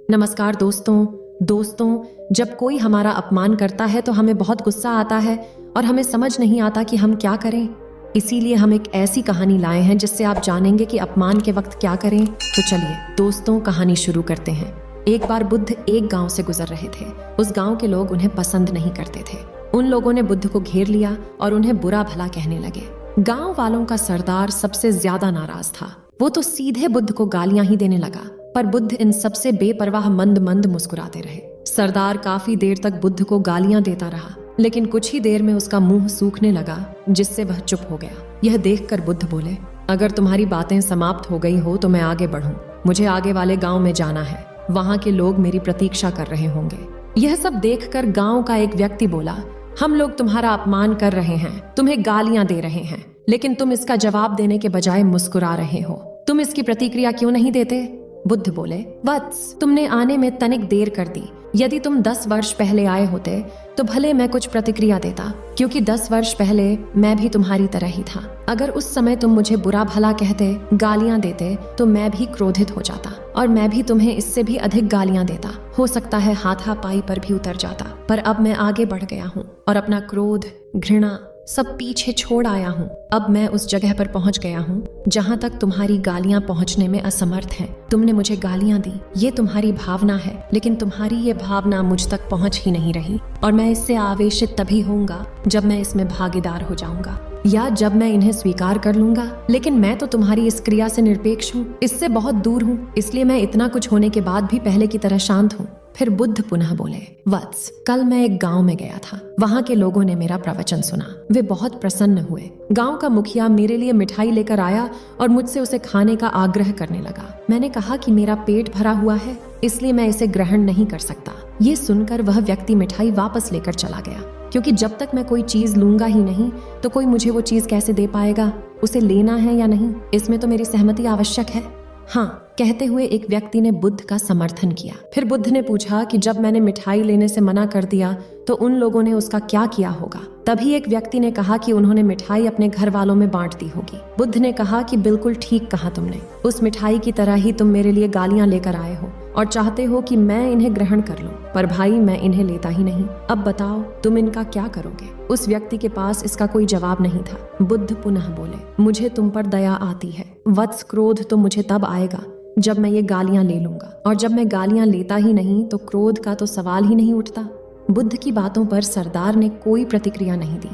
नमस्कार दोस्तों, जब कोई हमारा अपमान करता है तो हमें बहुत गुस्सा आता है और हमें समझ नहीं आता कि हम क्या करें। इसीलिए हम एक ऐसी कहानी लाए हैं जिससे आप जानेंगे कि अपमान के वक्त क्या करें। तो चलिए दोस्तों, कहानी शुरू करते हैं। एक बार बुद्ध एक गांव से गुजर रहे थे। उस गांव के लोग उन्हें पसंद नहीं करते थे। उन लोगों ने बुद्ध को घेर लिया और उन्हें बुरा भला कहने लगे। गांव वालों का सरदार सबसे ज्यादा नाराज था। वो तो सीधे बुद्ध को गालियां ही देने लगा, पर बुद्ध इन सबसे बेपरवाह मंद मुस्कुराते रहे। सरदार काफी देर तक बुद्ध को गालियां देता रहा, लेकिन कुछ ही देर में उसका मुंह सूखने लगा, जिससे वह चुप हो गया। यह देखकर बुद्ध बोले, अगर तुम्हारी बातें समाप्त हो गई हो तो मैं आगे बढ़ूं। मुझे आगे वाले गांव में जाना है। वहां के लोग मेरी प्रतीक्षा कर रहे होंगे। यह सब देखकर गांव का एक व्यक्ति बोला, हम लोग तुम्हारा अपमान कर रहे हैं, तुम्हें गालियां दे रहे हैं, लेकिन तुम इसका जवाब देने के बजाय मुस्कुरा रहे हो। तुम इसकी प्रतिक्रिया क्यों नहीं देते? बुद्ध बोले, वत्स, तुमने आने में तनिक देर कर दी। यदि तुम 10 वर्ष पहले आए होते तो भले मैं कुछ प्रतिक्रिया देता, क्योंकि 10 वर्ष पहले मैं भी तुम्हारी तरह ही था। अगर उस समय तुम मुझे बुरा भला कहते, गालियां देते, तो मैं भी क्रोधित हो जाता और मैं भी तुम्हें इससे भी अधिक गालियां देता। हो सकता है हाथापाई पर भी उतर जाता। पर अब मैं आगे बढ़ गया हूँ और अपना क्रोध, घृणा सब पीछे छोड़ आया हूँ। अब मैं उस जगह पर पहुँच गया हूँ जहाँ तक तुम्हारी गालियाँ पहुँचने में असमर्थ हैं। तुमने मुझे गालियाँ दी, ये तुम्हारी भावना है, लेकिन तुम्हारी ये भावना मुझ तक पहुँच ही नहीं रही। और मैं इससे आवेशित तभी होऊंगा जब मैं इसमें भागीदार हो जाऊंगा, या जब मैं इन्हें स्वीकार कर लूंगा। लेकिन मैं तो तुम्हारी इस क्रिया से निरपेक्ष हूँ, इससे बहुत दूर हूँ। इसलिए मैं इतना कुछ होने के बाद भी पहले की तरह शांत हूँ। फिर बुद्ध पुनः बोले, वत्स, कल मैं एक गांव में गया था। वहां के लोगों ने मेरा प्रवचन सुना। वे बहुत प्रसन्न हुए। गांव का मुखिया मेरे लिए मिठाई लेकर आया और मुझसे उसे खाने का आग्रह करने लगा। मैंने कहा कि मेरा पेट भरा हुआ है, इसलिए मैं इसे ग्रहण नहीं कर सकता। ये सुनकर वह व्यक्ति मिठाई वापस लेकर चला गया, क्योंकि जब तक मैं कोई चीज लूंगा ही नहीं तो कोई मुझे वो चीज कैसे दे पाएगा? उसे लेना है या नहीं, इसमें तो मेरी सहमति आवश्यक है। हाँ, कहते हुए एक व्यक्ति ने बुद्ध का समर्थन किया। फिर बुद्ध ने पूछा कि जब मैंने मिठाई लेने से मना कर दिया तो उन लोगों ने उसका क्या किया होगा? तभी एक व्यक्ति ने कहा कि उन्होंने मिठाई अपने घर वालों में बांट दी होगी। बुद्ध ने कहा कि बिल्कुल ठीक कहा तुमने। उस मिठाई की तरह ही तुम मेरे लिए गालियां लेकर आए हो और चाहते हो कि मैं इन्हें ग्रहण कर लूं, पर भाई मैं इन्हें लेता ही नहीं। अब बताओ तुम इनका क्या करोगे? उस व्यक्ति के पास इसका कोई जवाब नहीं था। बुद्ध पुनः बोले, मुझे तुम पर दया आती है वत्स। क्रोध तो मुझे तब आएगा जब मैं ये गालियां ले लूंगा, और जब मैं गालियां लेता ही नहीं तो क्रोध का तो सवाल ही नहीं उठता। बुद्ध की बातों पर सरदार ने कोई प्रतिक्रिया नहीं दी।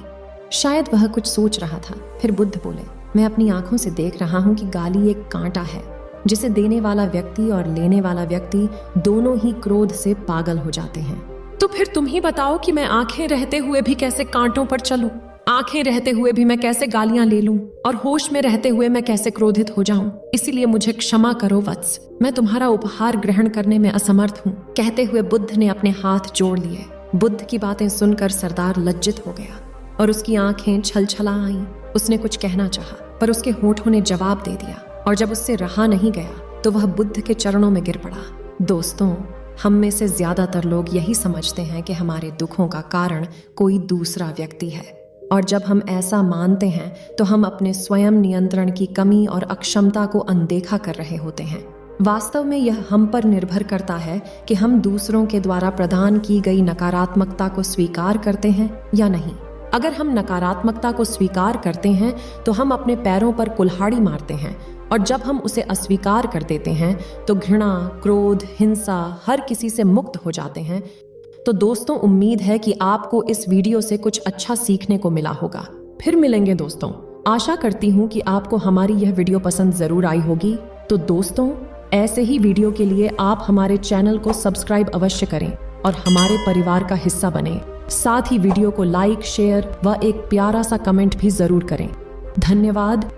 शायद वह कुछ सोच रहा था। फिर बुद्ध बोले, मैं अपनी आंखों से देख रहा हूं कि गाली एक कांटा है, जिसे देने वाला व्यक्ति और लेने वाला व्यक्ति दोनों ही क्रोध से पागल हो जाते हैं। तो फिर तुम ही बताओ कि मैं आंखें रहते हुए भी कैसे कांटों पर चलूं? आंखें रहते हुए भी मैं कैसे गालियां ले लूं? और होश में रहते हुए मैं कैसे क्रोधित हो जाऊं? इसीलिए मुझे क्षमा करो वत्स, मैं तुम्हारा उपहार ग्रहण करने में असमर्थ हूं। कहते हुए बुद्ध ने अपने हाथ जोड़ लिए। बुद्ध की बातें सुनकर सरदार लज्जित हो गया और उसकी आंखें छलछला आईं। उसने कुछ कहना चाहा, पर उसके होठों ने जवाब दे दिया, और जब उससे रहा नहीं गया तो वह बुद्ध के चरणों में गिर पड़ा। दोस्तों, हम में से ज्यादातर लोग यही समझते हैं कि हमारे दुखों का कारण कोई दूसरा व्यक्ति है, और जब हम ऐसा मानते हैं तो हम अपने स्वयं नियंत्रण की कमी और अक्षमता को अनदेखा कर रहे होते हैं। वास्तव में यह हम पर निर्भर करता है कि हम दूसरों के द्वारा प्रदान की गई नकारात्मकता को स्वीकार करते हैं या नहीं। अगर हम नकारात्मकता को स्वीकार करते हैं तो हम अपने पैरों पर कुल्हाड़ी मारते हैं, और जब हम उसे अस्वीकार कर देते हैं तो घृणा, क्रोध, हिंसा हर किसी से मुक्त हो जाते हैं। तो दोस्तों, उम्मीद है कि आपको इस वीडियो से कुछ अच्छा सीखने को मिला होगा। फिर मिलेंगे दोस्तों। आशा करती हूँ कि आपको हमारी यह वीडियो पसंद जरूर आई होगी। तो दोस्तों, ऐसे ही वीडियो के लिए आप हमारे चैनल को सब्सक्राइब अवश्य करें और हमारे परिवार का हिस्सा बने। साथ ही वीडियो को लाइक, शेयर व एक प्यारा सा कमेंट भी जरूर करें। धन्यवाद।